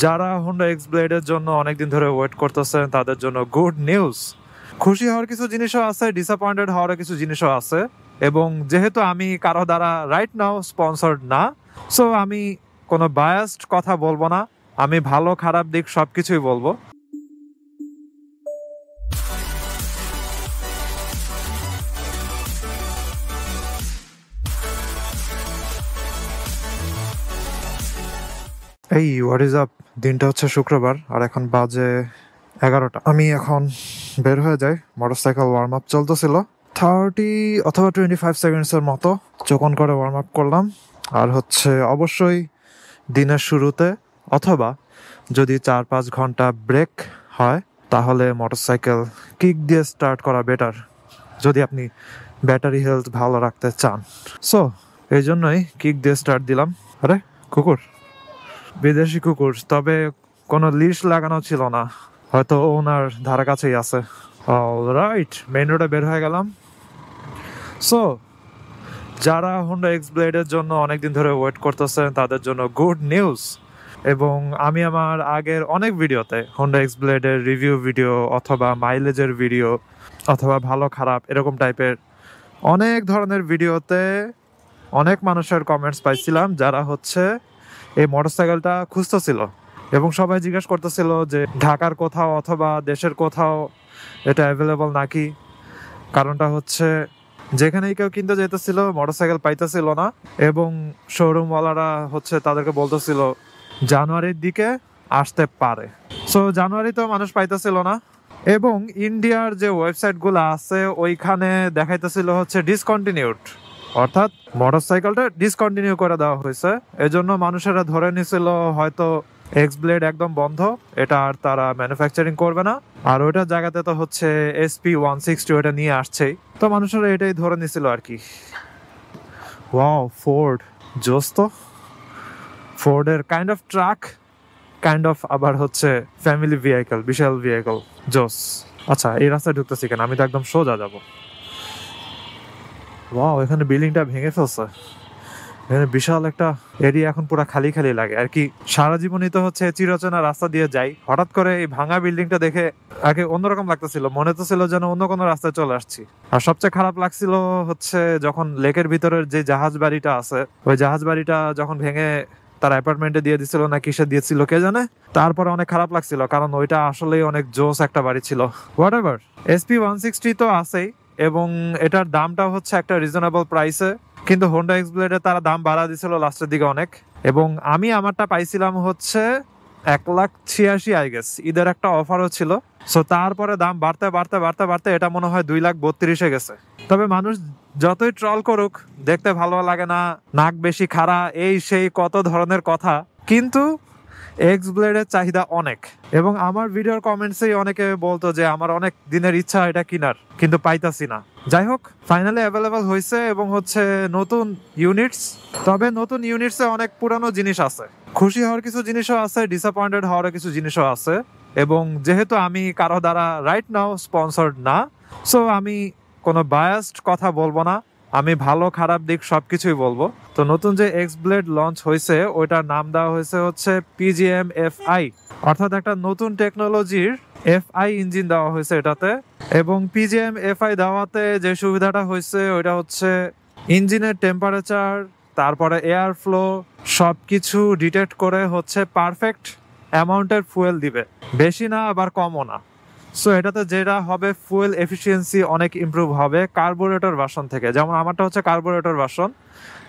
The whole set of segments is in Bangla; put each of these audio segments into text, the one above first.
যারা হোন্ডা এক্স ব্লেডের জন্য অনেকদিন ধরে ওয়েট করতেছেন তাদের জন্য গুড নিউজ। খুশি হওয়ার কিছু জিনিসও আছে, ডিসঅ্যাপয়েন্টেড হওয়ার কিছু জিনিসও আছে। এবং যেহেতু আমি কারো দ্বারা রাইট নাও স্পন্সর্ড না, সো আমি কোনো বায়াসড কথা বলবো না। আমি ভালো খারাপ দিক সবকিছুই বলবো। এই হোয়াট ইজ আপ, দিনটা হচ্ছে শুক্রবার আর এখন বাজে 11টা। আমি এখন বের হয়ে যাই। মোটরসাইকেল ওয়ার্ম আপ চলতেছিল 30 অথবা 25 সেকেন্ডসের মতো। চোখ অন করে ওয়ার্ম আপ করলাম। আর হচ্ছে অবশ্যই দিনের শুরুতে অথবা যদি 4-5 ঘন্টা ব্রেক হয় তাহলে মোটরসাইকেল কিক দিয়ে স্টার্ট করা বেটার, যদি আপনি ব্যাটারি হেলথ ভালো রাখতে চান। সো এই জন্যই কিক দিয়ে স্টার্ট দিলাম। আরে কুকুর, বিদেশি কুকুর, তবে কোনো লিশ লাগানো ছিল না, হয়তো ওনার ধারে কাছেই আছে। অলরাইট, মেইন রোডে বের হয়ে গেলাম। সো যারা হোন্ডা এক্স ব্লেডের জন্য অনেকদিন ধরে ওয়েট করতেছেন তাদের জন্য গুড নিউজ। এবং আমি আমার আগের অনেক ভিডিওতে হোন্ডা এক্স ব্লেডের রিভিউ ভিডিও অথবা মাইলেজের ভিডিও অথবা ভালো খারাপ এরকম টাইপের অনেক ধরনের ভিডিওতে অনেক মানুষের কমেন্টস পাইছিলাম যারা হচ্ছে এই মোটরসাইকেলটা খুঁজতেছিল এবং সবাই জিজ্ঞাসা করতেছিল যে ঢাকার কোথাও অথবা দেশের কোথাও এটা অ্যাভেলেবল নাকি। কারণটা হচ্ছে যেখানেই কেউ কিনতে যেতেছিল মোটরসাইকেল পাইতেছিল না এবং শোরুমওয়ালারা হচ্ছে তাদেরকে বলতেছিল জানুয়ারির দিকে আসতে পারে। সো জানুয়ারিতেও মানুষ পাইতেছিল না এবং ইন্ডিয়ার যে ওয়েবসাইটগুলো আছে ওইখানে দেখাইতেছিল হচ্ছে ডিসকন্টিনিউড, অর্থাৎ মোটরসাইকেলটা ডিসকন্টিনিউ করে দেওয়া হয়েছে। এজন্য মানুষেরা ধরে নিছিল হয়তো এক্স ব্লেড একদম বন্ধ, এটা আর তারা ম্যানুফ্যাকচারিং করবে না। আর ওইটার জায়গাতে তো হচ্ছে SP160 ওটা নিয়ে আসছেই, তো মানুষেরা এটাই ধরে নিছিল আর কি। ওয়াও, ফোর্ড জোস তো। ফোর্ডের kind of truck, kind of আবার হচ্ছে ফ্যামিলি ভেহিকল, বিশাল ভেহিকল, জোস। আচ্ছা, এই রাস্তায় ঢুকতেছি কেন? আমি তো একদম সোজা যাবো। ওয়াও, এখানে বিল্ডিংটা ভেঙে ফেলছে। এখানে বিশাল একটা এরিয়া এখন পুরো খালি খালি লাগে আর কি। সারা জীবনই তো হচ্ছে চিরচেনা রাস্তা দিয়ে যাই, হঠাৎ করে এই ভাঙা বিল্ডিংটা দেখে আগে অন্যরকম লাগতেছিল, মনে তো ছিল যেন অন্য কোনো রাস্তায় চলে আসছি। আর সবচেয়ে খারাপ লাগছিল হচ্ছে যখন লেকের ভিতরের যে জাহাজ বাড়িটা আছে, ওই জাহাজ বাড়িটা যখন ভেঙে তার অ্যাপার্টমেন্টে দিয়ে দিছিল না কিসে দিয়েছিল কে জানে, তারপরে অনেক খারাপ লাগছিল কারণ ওইটা আসলেই অনেক জোস একটা বাড়ি ছিল। হোয়াট এভার, SP160 তো আছেই এবং এটার দামটা হচ্ছে একটা রিজনেবল প্রাইসে, কিন্তু হোন্ডা এক্স ব্লেডে তারা দাম বাড়া দিছিল লাস্টের দিকে অনেক। এবং আমি আমারটা পাইছিলাম হচ্ছে 1,86,000 আই গেস, ঈদের একটা অফারও ছিল। সো তারপরে দাম বাড়তে বাড়তে বাড়তে বাড়তে এটা মনে হয় 2,32,000 গেছে। তবে মানুষ যতই ট্রল করুক, দেখতে ভালো লাগে না, নাক বেশি খাড়া, এই সেই কত ধরনের কথা, কিন্তু এক্স ব্লেডের চাহিদা অনেক। এবং আমার ভিডিওর কমেন্টসেই অনেকে বলতো যে আমার অনেক দিনের ইচ্ছা এটা কিনার, কিন্তু পাইতাছি না। যাই হোক, ফাইনালি অ্যাভেলেবল হয়েছে এবং হচ্ছে নতুন ইউনিটস। তবে নতুন ইউনিটসে অনেক পুরানো জিনিস আছে, খুশি হওয়ার কিছু জিনিসও আছে, ডিসঅ্যাপয়েন্টেড হওয়ার কিছু জিনিসও আছে। এবং যেহেতু আমি কারো দ্বারা রাইট নাও স্পন্সর্ড না, সো আমি কোনো বায়াসড কথা বলবো না। আমি ভালো খারাপ দিক সবকিছুই বলবো। তো নতুন যে এক্স ব্লেড লঞ্চ হয়েছে ওইটার নাম দেওয়া হয়েছে হচ্ছে PGM FI, অর্থাৎ একটা নতুন টেকনোলজির FI ইঞ্জিন দেওয়া হয়েছে এটাতে। এবং PGM FI দেওয়াতে যে সুবিধাটা হয়েছে ওইটা হচ্ছে ইঞ্জিনের টেম্পারেচার, তারপরে এয়ার ফ্লো সবকিছু ডিটেক্ট করে হচ্ছে পারফেক্ট অ্যামাউন্টের ফুয়েল দিবে, বেশি না আবার কমও না। সো এটাতে যেটা হবে, ফুয়েল এফিসিয়েন্সি অনেক ইমপ্রুভ হবে কার্বোরেটর ভার্সন থেকে। যেমন আমারটা হচ্ছে কার্বোরেটর ভার্সন,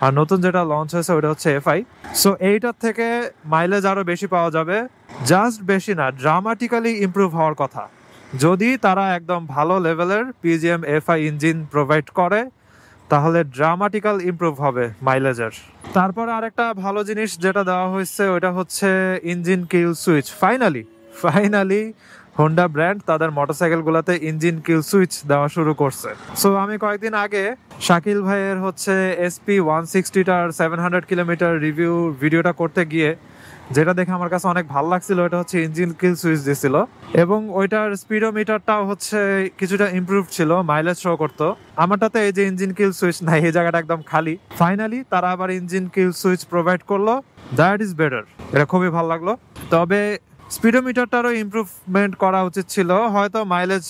আর নতুন যেটা লঞ্চ হয়েছে ওটা হচ্ছে FI। সো এইটার থেকে মাইলেজ আরো বেশি পাওয়া যাবে, জাস্ট বেশি না, ড্রামাটিক্যালি ইমপ্রুভ হওয়ার কথা যদি তারা একদম ভালো লেভেলের PGM FI ইঞ্জিন প্রোভাইড করে, তাহলে ড্রামাটিক্যাল ইমপ্রুভ হবে মাইলেজের। তারপর আরেকটা ভালো জিনিস যেটা দেওয়া হয়েছে ওটা হচ্ছে ইঞ্জিন কিল সুইচ। ফাইনালি হোন্ডা ব্র্যান্ড তাদের মোটরসাইকেলগুলোতে ইঞ্জিন কিল সুইচ দেওয়া শুরু করছে। সো আমি কয়েকদিন আগে শাকিল ভাইয়ের হচ্ছে SP160টার 700 কিলোমিটার রিভিউ ভিডিওটা করতে গিয়ে যেটা দেখে আমার কাছে অনেক ভালো লাগছিল ওটা হচ্ছে ইঞ্জিন কিল সুইচ দিছিল এবং ওইটার স্পিডোমিটারটাও হচ্ছে কিছুটা ইমপ্রুভ ছিল, মাইলেজ শো করতো। আমারটাতে এই যে ইঞ্জিন কিল সুইচ নাই, এই জায়গাটা একদম খালি। ফাইনালি তারা আবার ইঞ্জিন কিল সুইচ প্রোভাইড করলো, দ্যাট ইজ বেটার। এটা খুবই ভালো লাগলো। তবে স্পিডোমিটারটারও ইমপ্রুভমেন্ট করা উচিত ছিল, হয়তো মাইলেজ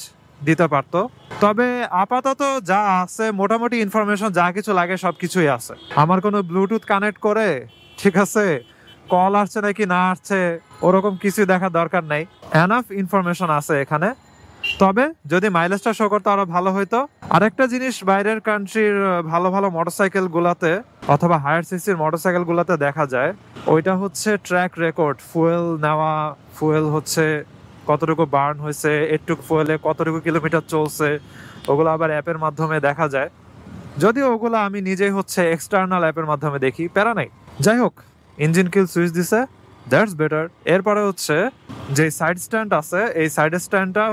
দিতে পারতো। তবে আপাতত যা আছে মোটামুটি ইনফরমেশন যা কিছু লাগে সবকিছুই আছে। আমার কোনো ব্লুটুথ কানেক্ট করে, ঠিক আছে, কল আসছে নাকি না আসছে ওরকম কিছু দেখার দরকার নাই, এনাফ ইনফরমেশন আছে এখানে। তবে যদি মাইলেজটা শো করতে আরো ভালো হইতো। আরেকটা জিনিস বাইরের কান্ট্রির ভালো ভালো মোটরসাইকেল গুলাতে অথবা হায়ার সিসির মোটরসাইকেল গুলাতে দেখা যায়, ওইটা হচ্ছে ট্র্যাক রেকর্ড, ফুয়েল নেওয়া, ফুয়েল হচ্ছে কতটুকু বার্ন হয়েছে, একটুকু ফুয়েলে কতটুকু কিলোমিটার চলছে, ওগুলো আবার অ্যাপের মাধ্যমে দেখা যায়। যদিও ওগুলো আমি নিজেই হচ্ছে এক্সটার্নাল অ্যাপের মাধ্যমে দেখি, প্যারা নাই। যাই হোক, ইঞ্জিন কিল সুইচ দিছে, দ্যাটস বেটার। এরপরে হচ্ছে যে সাইড স্ট্যান্ড আছে, এই সাইড স্ট্যান্ডটা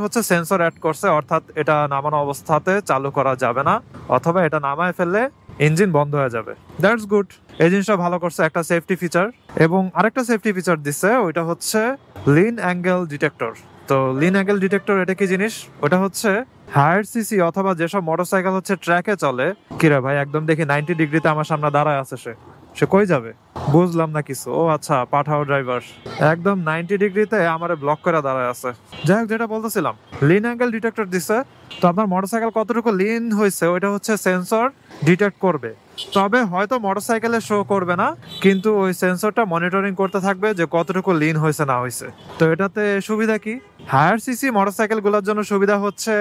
হচ্ছে সেন্সর অ্যাড করছে, অর্থাৎ এটা নামানো অবস্থাতে চালু করা যাবে না, অথবা এটা নামায় ফেললে ইঞ্জিন বন্ধ হয়ে যাবে। দ্যাটস গুড, এই জিনিসটা ভালো করছে, একটা সেফটি ফিচার। এবং আরেকটা সেফটি ফিচার দিচ্ছে, ওইটা হচ্ছে লিন অ্যাঙ্গেল ডিটেক্টর। তো লিন অ্যাঙ্গেল ডিটেক্টর এটা কি জিনিস? ওটা হচ্ছে হায়ার সিসি অথবা যেসব মোটরসাইকেল হচ্ছে ট্র্যাকে চলে, কিরে ভাই একদম দেখি 90 ডিগ্রিতে আমার সামনে দাঁড়ায় আছে, সে কই যাবে বুঝলাম না কিছু। ও আচ্ছা, পাঠাও ড্রাইভার, একদম 90 ডিগ্রিতে আমারে ব্লক করে দাঁড়ায় আছে। যাই হোক, যেটা বলতেছিলাম, লিন অ্যাঙ্গেল ডিটেক্টর দিছে। তো আপনার মোটরসাইকেল কতটুকু লিন হয়েছে ওইটা হচ্ছে সেন্সর ডিটেক্ট করবে। তবে হয়তো মোটরসাইকেলে শো করবে না, কিন্তু ওই সেন্সরটা মনিটরিং করতে থাকবে যে কতটুকু লিন হয়েছে না হয়েছে। তো এটাতে সুবিধা কি? হায়ার সিসি মোটরসাইকেল গুলোর জন্য সুবিধা হচ্ছে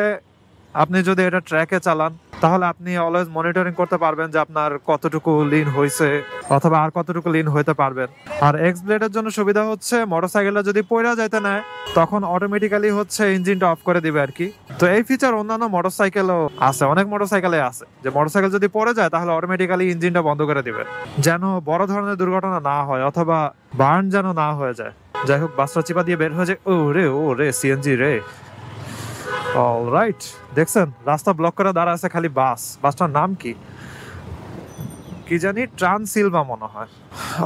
আপনি যদি এটা ট্র্যাকে চালান তাহলে আপনি অলওয়েজ মনিটরিং করতে পারবেন যে আপনার কতটুকু লিন হয়েছে অথবা আর কতটুকু লিন হইতে পারবেন। আর এক্স ব্লেডের জন্য সুবিধা হচ্ছে মোটরসাইকেলটা যদি পয়রা যাইতে নেয় তখন অটোমেটিক্যালি হচ্ছে ইঞ্জিনটা অফ করে দিবে আর কি। তো এই ফিচার অন্যান্য মোটরসাইকেলও আছে, অনেক মোটরসাইকেলে আছে যে মোটরসাইকেল যদি পড়ে যায় তাহলে অটোমেটিক্যালি ইঞ্জিনটা বন্ধ করে দিবে, যেন বড় ধরনের দুর্ঘটনা না হয় অথবা বার্ন যেন না হয়ে যায়। যাই হোক, বাসটা চিপা দিয়ে বের হয়ে যায়। ও রে সিএনজি রে। অলরাইট, দেখছেন রাস্তা ব্লক করে দাঁড়া আছে খালি বাসটার নাম কি জানি, ট্রান্সিলভা মনে হয়।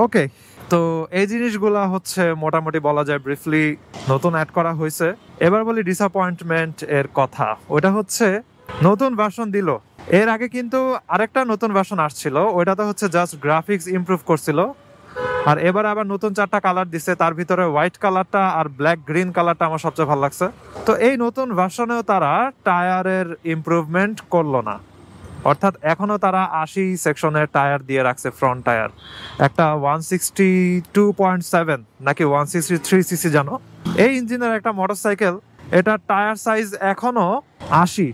ওকে, তো এই জিনিসগুলা হচ্ছে মোটামুটি বলা যায় ব্রিফলি নতুন অ্যাড করা হয়েছে। এবার বলি ডিসঅ্যাপয়েন্টমেন্ট এর কথা। ওটা হচ্ছে নতুন ভার্সন দিল, এর আগে কিন্তু আরেকটা নতুন ভার্সন আসছিল, ওইটাতে হচ্ছে জাস্ট গ্রাফিক্স ইমপ্রুভ করছিল। আর এবার আবার নতুন 4টা কালার দিছে, তার ভিতরে হোয়াইট কালারটা আর ব্ল্যাক গ্রিন কালারটা আমার সবচেয়ে ভালো লাগছে। তো এই নতুন ভার্সনেও তারা টায়ারের ইমপ্রুভমেন্ট করলো না, অর্থাৎ এখনো তারা 80 সেকশনের টায়ার দিয়ে রাখছে, ফ্রন্ট টায়ার। একটা 162.7 নাকি 163 সিসি জানো, এই ইঞ্জিনের একটা মোটরসাইকেল, এটা টায়ার সাইজ এখনো 80।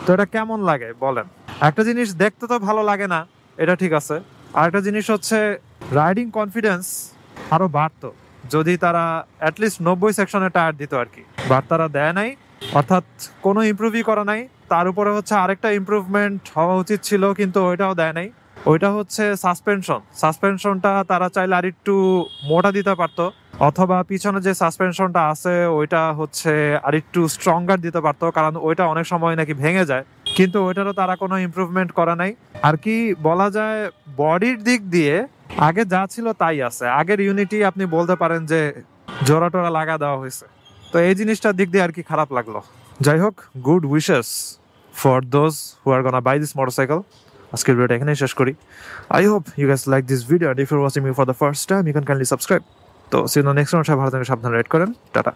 তো এটা কেমন লাগে বলেন? একটা জিনিস দেখতে তো ভালো লাগে না, এটা ঠিক আছে। আর একটা জিনিস হচ্ছে রাইডিং কনফিডেন্স আরো বাড়তো যদি তারা অ্যাটলিস্ট 90 সেকশনের টায়ার দিত আর কি। বাট তারা দেয় নাই, অর্থাৎ কোনো ইমপ্রুভই করা নাই। তার উপরে হচ্ছে আরেকটা ইমপ্রুভমেন্ট হওয়া উচিত ছিল কিন্তু ওইটাও দেয় নাই, ওইটা হচ্ছে সাসপেনশনটা তারা চাইলে আর একটু মোটা দিতে পারতো, অথবা পিছনে যে সাসপেনশনটা আছে ওইটা হচ্ছে আর একটু স্ট্রঙ্গার দিতে পারতো, কারণ ওইটা অনেক সময় নাকি ভেঙে যায়। কিন্তু ওইটারও তারা কোনো ইমপ্রুভমেন্ট করা নাই আর কি। বলা যায় বডির দিক দিয়ে আগে যা ছিল তাই আছে, আগের ইউনিটি আপনি বলতে পারেন যে জোড়া টোরা লাগা দেওয়া হয়েছে। তো এই জিনিসটার দিক দিয়ে আর কি খারাপ লাগলো। যাই হোক, good wishes for those who are gonna buy this motorcycle. আজকের ভিডিওটা এখানেই শেষ করি। I hope you guys like this video, and if you're watching me for the first time you can kindly subscribe. তো see you in the next one. সবাই ভালো থাকেন, সাবধানে রাইড করেন, টাটা।